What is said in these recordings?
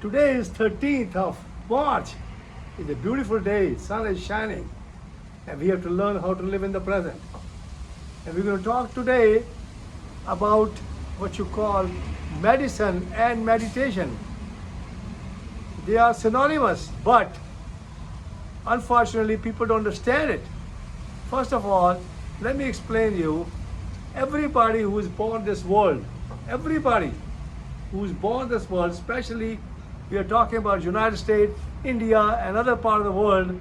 Today is 13th of March. It's a beautiful day, sun is shining, and we have to learn how to live in the present. And we're going to talk today about what you call medicine and meditation. They are synonymous, but unfortunately people don't understand it. First of all, let me explain you, everybody who is born this world, everybody who is born this world, especially we are talking about United States, India, and other part of the world,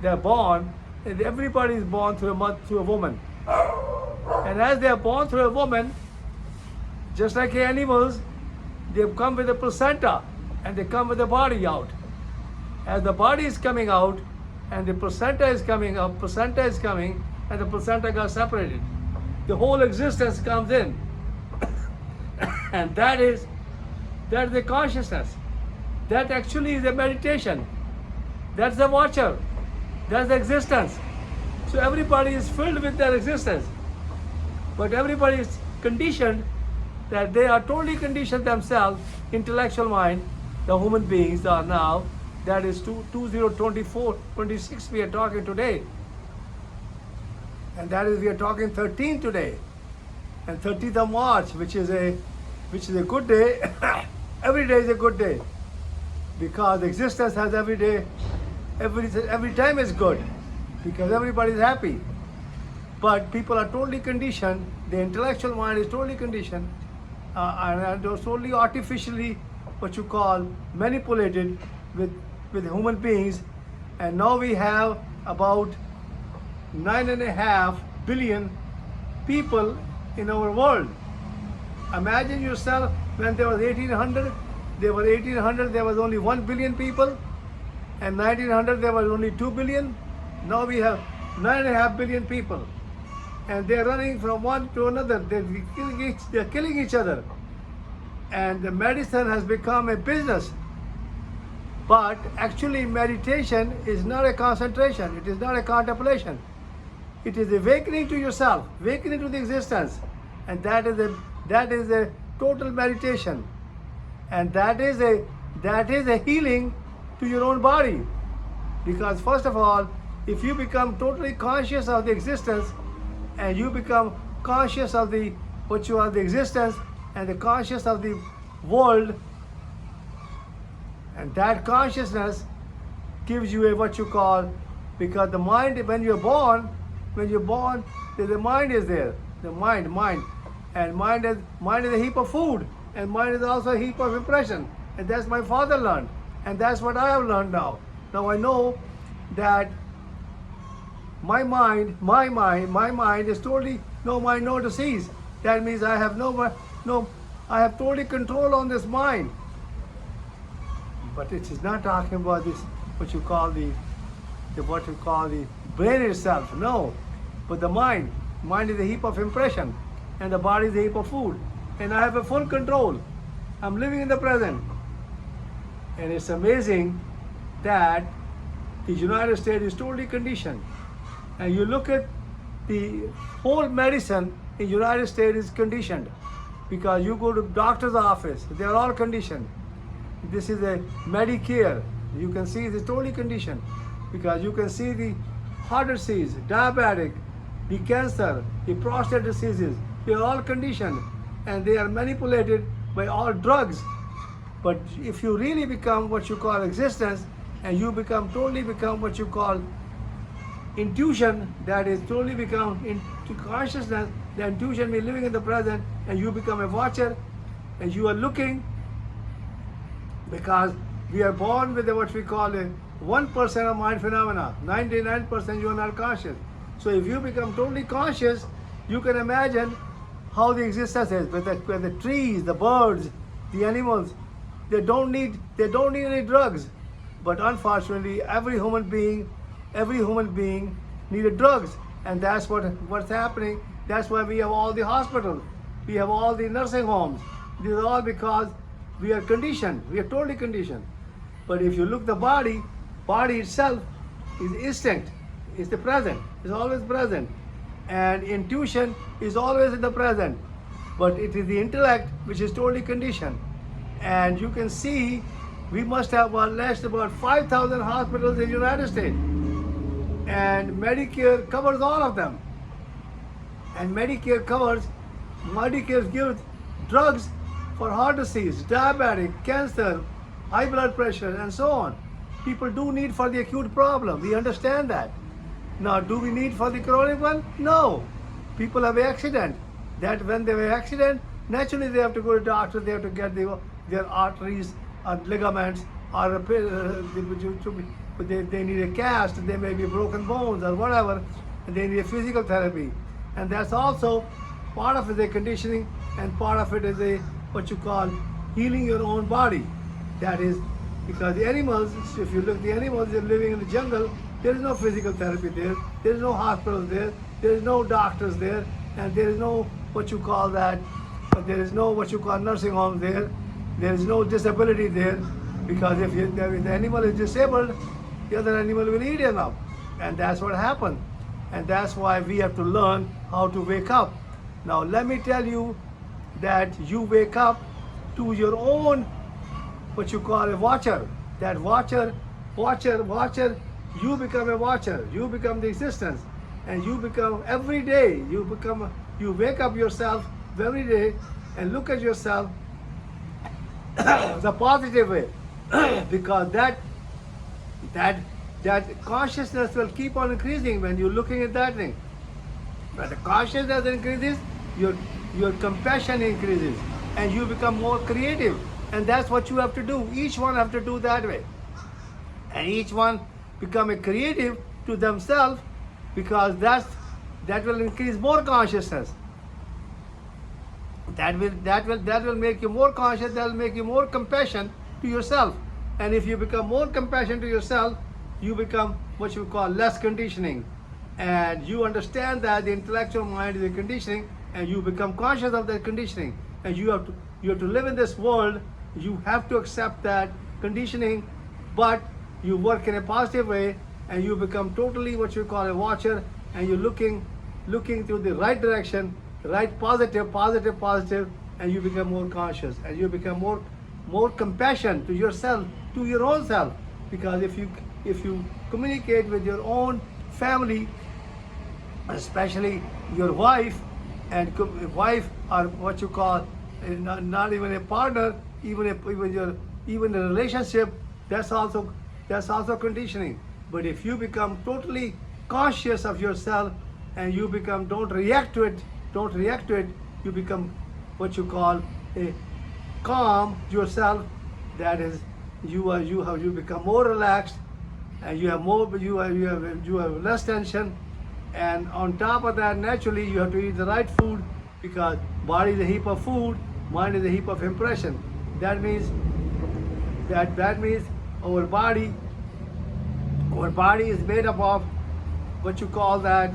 they are born, and everybody is born through a woman. And as they are born through a woman, just like animals, they come with a placenta and they come with the body out. As the body is coming out and the placenta is coming up, and the placenta got separated. The whole existence comes in. And that is the consciousness. That actually is a meditation. That's the watcher. That's the existence. So everybody is filled with their existence. But everybody is conditioned that they are totally conditioned themselves, intellectual mind, the human beings are now, that is 2024, 26 we are talking today. And that is we are talking 13 today. And 13th of March, which is a good day. Every day is a good day. Because existence has every day, every time is good. Because everybody is happy. But people are totally conditioned, the intellectual mind is totally conditioned, and they're totally artificially, what you call, manipulated with human beings. And now we have about 9.5 billion people in our world. Imagine yourself when there was 1800, there was only 1 billion people, and 1900 there was only 2 billion. Now we have 9.5 billion people. And they're running from one to another. They're killing each other. And the medicine has become a business. But actually meditation is not a concentration. It is not a contemplation. It is awakening to yourself, awakening to the existence. And that is a total meditation. And that is a healing to your own body. Because first of all, if you become totally conscious of the existence, and you become conscious of the existence and the conscious of the world, and that consciousness gives you a what you call, because the mind, when you're born, the mind is there, the mind, and mind is a heap of food, and mind is also a heap of impression, and that's my father learned, and that's what I have learned now. Now I know that my mind is totally no mind, no disease. That means I have I have totally control on this mind. But it is not talking about this, what you call the brain itself. No, but the mind is a heap of impression, and the body is a heap of food. And I have a full control. I'm living in the present. And it's amazing that the United States is totally conditioned. And you look at the whole medicine in United States is conditioned, because you go to doctor's office, they are all conditioned. This is a Medicare. You can see it's totally conditioned, because you can see the heart disease, diabetic, the cancer, the prostate diseases, they are all conditioned, and they are manipulated by all drugs. But if you really become what you call existence, and you totally become what you call intuition, that is totally become into consciousness, the intuition means living in the present, and you become a watcher, and you are looking, because we are born with what we call a 1% of mind phenomena, 99% you are not conscious. So if you become totally conscious, you can imagine how the existence is, where the trees, the birds, the animals, they don't need any drugs. But unfortunately, every human being needed drugs, and that's what's happening. That's why we have all the hospitals, we have all the nursing homes. This is all because we are conditioned, we are totally conditioned. But if you look the body itself is instinct, is the present, is always present. And intuition is always in the present. But it is the intellect which is totally conditioned. And you can see We must have less about 5,000 hospitals in the United States. And Medicare covers all of them. And Medicare gives drugs for heart disease, diabetic, cancer, high blood pressure, and so on. People do need for the acute problem. We understand that. Now, do we need for the chronic one? No. People have an accident. That when they have an accident, naturally they have to go to doctor. They have to get their arteries or ligaments, or they need a cast. They may be broken bones or whatever, and they need a physical therapy. And that's also part of it is a conditioning, and part of it is a what you call healing your own body. That is because the animals, if you look at the animals, they're living in the jungle. There is no physical therapy there. There is no hospitals there. There is no doctors there, and there is no what you call that. There is no what you call nursing homes there. There is no disability there, because if the animal is disabled, the other animal will eat him up, and that's what happened. And that's why we have to learn how to wake up. Now let me tell you that you wake up to your own what you call a watcher. That watcher, you become a watcher. You become the existence, and you become every day. You wake up yourself every day and look at yourself the positive way, because that consciousness will keep on increasing when you're looking at that thing. When the consciousness increases, your compassion increases, and you become more creative. And that's what you have to do. Each one have to do that way, and each one become a creative to themselves, because that will increase more consciousness. That will make you more conscious. That will make you more compassion to yourself. And if you become more compassion to yourself, you become what you call less conditioning, and you understand that the intellectual mind is a conditioning, and you become conscious of that conditioning. And you have to live in this world. You have to accept that conditioning, but you work in a positive way, and you become totally what you call a watcher, and you're looking to the right direction, right positive, and you become more conscious, and you become more compassion to yourself, to your own self. Because if you communicate with your own family, especially your wife, and wife are what you call not even a partner, even a relationship, that's also conditioning. But if you become totally conscious of yourself, and you become don't react to it, you become what you call a calm yourself. That is, you become more relaxed, and you have less tension. And on top of that, naturally you have to eat the right food, because body is a heap of food, mind is a heap of impression. That means our body is made up of what you call that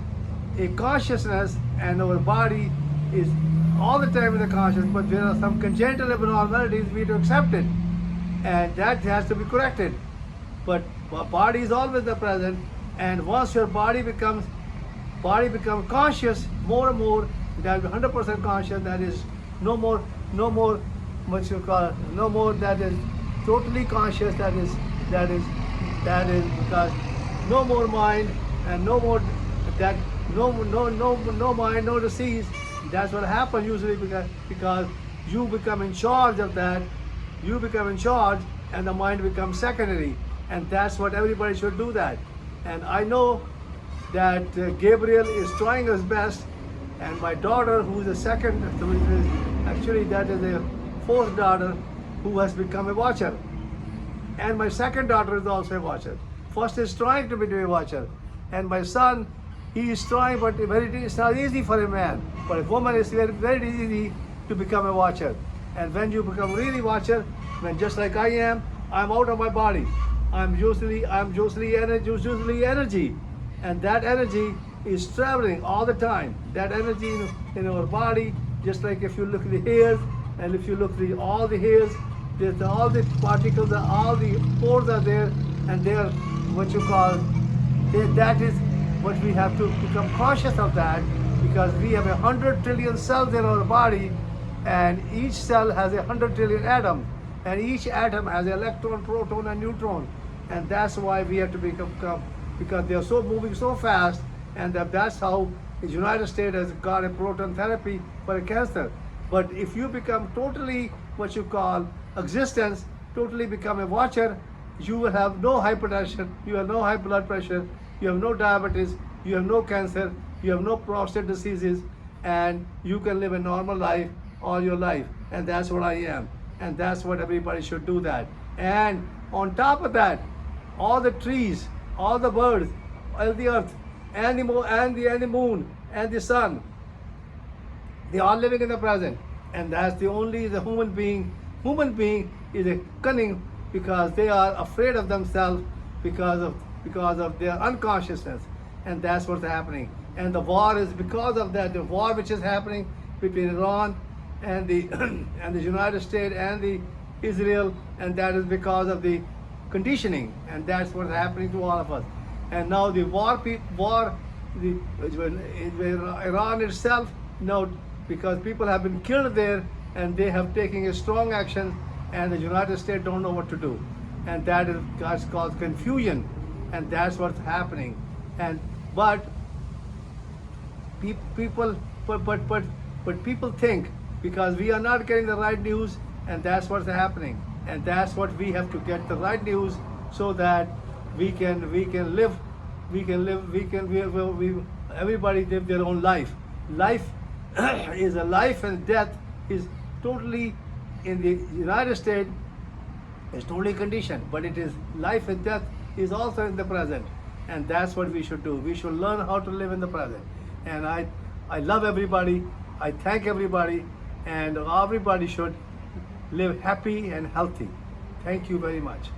a consciousness, and our body is all the time in the conscious, but there are some congenital abnormalities. We have to accept it, and that has to be corrected. But body is always the present, and once your body becomes conscious more and more, that 100% conscious, that is no more what you call no more that is totally conscious, that is because no more mind, and no more that no mind, no disease. That's what happens usually, because you become in charge of that. You become in charge, and the mind becomes secondary. And that's what everybody should do that. And I know that Gabriel is trying his best, and my daughter, who is the second, actually that is a fourth daughter, who has become a watcher. And my second daughter is also a watcher. First is trying to be a watcher, and my son, he is trying, but it's not easy for a man. For a woman, it's very, very easy to become a watcher. And when you become really watcher, when just like I am, I'm out of my body. I'm usually energy, and that energy is traveling all the time. That energy in our body, just like if you look at the hairs, and if you look at all the hairs, there's all the particles, all the pores are there, and they are what you call, that is what we have to become conscious of that, because we have 100 trillion cells in our body, and each cell has 100 trillion atoms. and each atom has an electron, proton, and neutron, and that's why we have to become, because they are so moving so fast, and that's how the United States has got a proton therapy for a cancer. But if you become totally what you call existence, totally become a watcher, you will have no hypertension, you have no high blood pressure, you have no diabetes, you have no cancer, you have no prostate diseases, and you can live a normal life all your life. And that's what I am. And that's what everybody should do that. And on top of that, all the trees, all the birds, all the earth, and the moon, and the sun, they are living in the present. And that's the only the human being. Human being is a cunning because they are afraid of themselves because of their unconsciousness. And that's what's happening. And the war is because of that. The war which is happening between Iran and the and the United States and the Israel, and that is because of the conditioning, and that's what's happening to all of us. And now the Iran itself, now because people have been killed there, and they have taken a strong action, and the United States don't know what to do, and that's caused confusion, and that's what's happening. And but people think because we are not getting the right news, and that's what's happening, and that's what we have to get the right news so that we can live, everybody live their own life. Life is a life, and death is totally in the United States is totally conditioned, but it is life and death is also in the present, and that's what we should do. We should learn how to live in the present. And I love everybody. I thank everybody, and everybody should live happy and healthy. Thank you very much.